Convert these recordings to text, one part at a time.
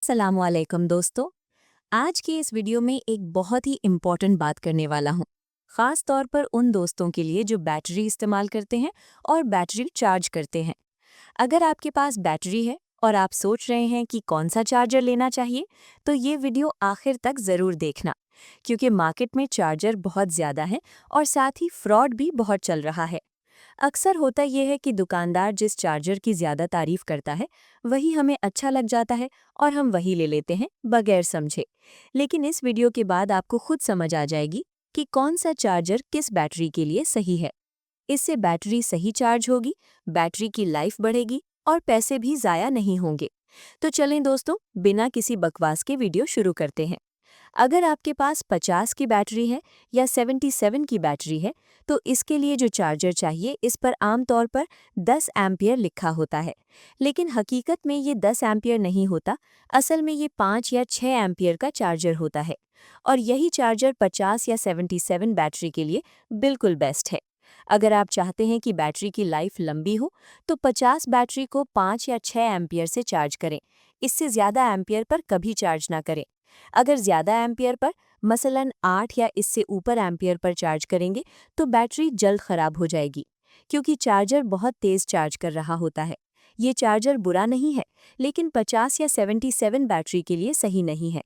अस्सलामुअलैकुम दोस्तों। आज की इस वीडियो में एक बहुत ही इम्पॉर्टेंट बात करने वाला हूँ, ख़ास तौर पर उन दोस्तों के लिए जो बैटरी इस्तेमाल करते हैं और बैटरी चार्ज करते हैं। अगर आपके पास बैटरी है और आप सोच रहे हैं कि कौन सा चार्जर लेना चाहिए, तो ये वीडियो आखिर तक ज़रूर देखना, क्योंकि मार्केट में चार्जर बहुत ज़्यादा है और साथ ही फ्रॉड भी बहुत चल रहा है। अक्सर होता यह है कि दुकानदार जिस चार्जर की ज़्यादा तारीफ करता है वही हमें अच्छा लग जाता है और हम वही ले लेते हैं बगैर समझे। लेकिन इस वीडियो के बाद आपको खुद समझ आ जाएगी कि कौन सा चार्जर किस बैटरी के लिए सही है। इससे बैटरी सही चार्ज होगी, बैटरी की लाइफ बढ़ेगी और पैसे भी ज़ाया नहीं होंगे। तो चलें दोस्तों, बिना किसी बकवास के वीडियो शुरू करते हैं। अगर आपके पास 50 की बैटरी है या 77 की बैटरी है, तो इसके लिए जो चार्जर चाहिए इस पर आमतौर पर 10 एम्पियर लिखा होता है। लेकिन हकीकत में ये 10 एम्पियर नहीं होता, असल में ये 5 या 6 एम्पियर का चार्जर होता है। और यही चार्जर 50 या 77 बैटरी के लिए बिल्कुल बेस्ट है। अगर आप चाहते हैं कि बैटरी की लाइफ लंबी हो, तो 50 बैटरी को 5 या 6 एम्पियर से चार्ज करें। इससे ज़्यादा एम्पियर पर कभी चार्ज ना करें। अगर ज़्यादा एम्पियर पर, मसलन 8 या इससे ऊपर एम्पियर पर चार्ज करेंगे, तो बैटरी जल्द ख़राब हो जाएगी, क्योंकि चार्जर बहुत तेज़ चार्ज कर रहा होता है। ये चार्जर बुरा नहीं है, लेकिन 50 या 77 बैटरी के लिए सही नहीं है।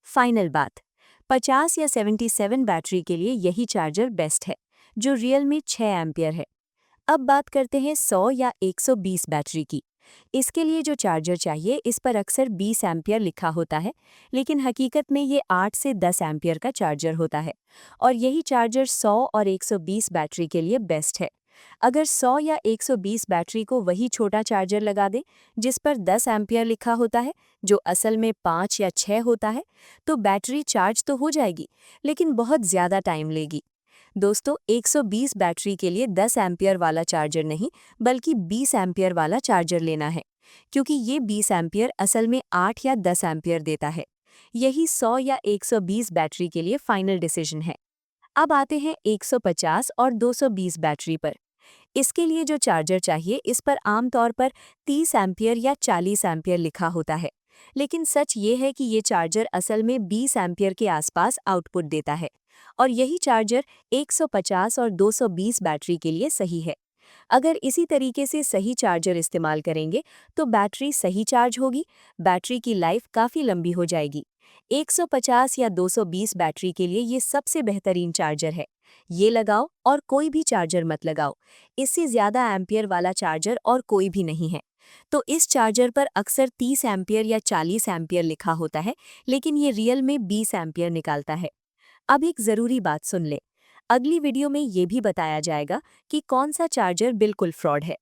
फाइनल बात, 50 या 77 बैटरी के लिए यही चार्जर बेस्ट है, जो रियल में 6 एम्पियर है। अब बात करते हैं 100 या 120 बैटरी की। इसके लिए जो चार्जर चाहिए इस पर अक्सर 20 एम्पियर लिखा होता है, लेकिन हकीकत में ये 8 से 10 एम्पियर का चार्जर होता है। और यही चार्जर 100 और 120 बैटरी के लिए बेस्ट है। अगर 100 या 120 बैटरी को वही छोटा चार्जर लगा दें जिस पर 10 एम्पियर लिखा होता है, जो असल में 5 या 6 होता है, तो बैटरी चार्ज तो हो जाएगी, लेकिन बहुत ज़्यादा टाइम लेगी। दोस्तों, 120 बैटरी के लिए 10 एम्पियर वाला चार्जर नहीं, बल्कि 20 एम्पियर वाला चार्जर लेना है, क्योंकि ये 20 एम्पियर असल में 8 या 10 एम्पियर देता है। यही 100 या 120 बैटरी के लिए फाइनल डिसीजन है। अब आते हैं 150 और 220 बैटरी पर। इसके लिए जो चार्जर चाहिए इस पर आमतौर पर 30 एम्पियर या 40 एम्पियर लिखा होता है, लेकिन सच ये है कि ये चार्जर असल में 20 एम्पियर के आसपास आउटपुट देता है। और यही चार्जर 150 और 220 बैटरी के लिए सही है। अगर इसी तरीके से सही चार्जर इस्तेमाल करेंगे तो बैटरी सही चार्ज होगी, बैटरी की लाइफ काफ़ी लंबी हो जाएगी। 150 या 220 बैटरी के लिए ये सबसे बेहतरीन चार्जर है। ये लगाओ और कोई भी चार्जर मत लगाओ। इससे ज़्यादा एम्पियर वाला चार्जर और कोई भी नहीं है। तो इस चार्जर पर अक्सर 30 एम्पियर या 40 एम्पियर लिखा होता है, लेकिन ये रियल में 20 एम्पियर निकालता है। अब एक ज़रूरी बात सुन ले। अगली वीडियो में ये भी बताया जाएगा कि कौन सा चार्जर बिल्कुल फ्रॉड है।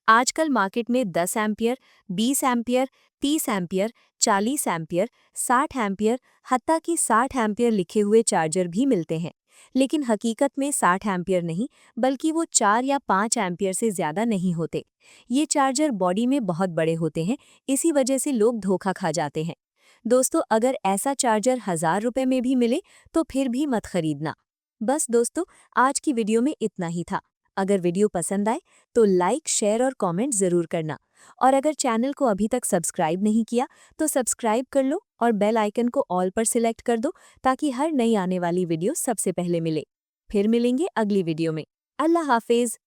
आजकल मार्केट में 10 ampere, 20 ampere, 30 ampere, 40 ampere, 60 ampere, हत्ता कि 60 एम्पियर लिखे हुए चार्जर भी मिलते हैं। लेकिन हकीकत में 60 एम्पियर नहीं, बल्कि वो 4 या 5 एम्पियर से ज़्यादा नहीं होते। ये चार्जर बॉडी में बहुत बड़े होते हैं, इसी वजह से लोग धोखा खा जाते हैं। दोस्तों, अगर ऐसा चार्जर 1000 रुपये में भी मिले तो फिर भी मत खरीदना। बस दोस्तों, आज की वीडियो में इतना ही था। अगर वीडियो पसंद आए तो लाइक, शेयर और कमेंट ज़रूर करना। और अगर चैनल को अभी तक सब्सक्राइब नहीं किया तो सब्सक्राइब कर लो और बेल आइकन को ऑल पर सिलेक्ट कर दो, ताकि हर नई आने वाली वीडियो सबसे पहले मिले। फिर मिलेंगे अगली वीडियो में। अल्लाह हाफिज़।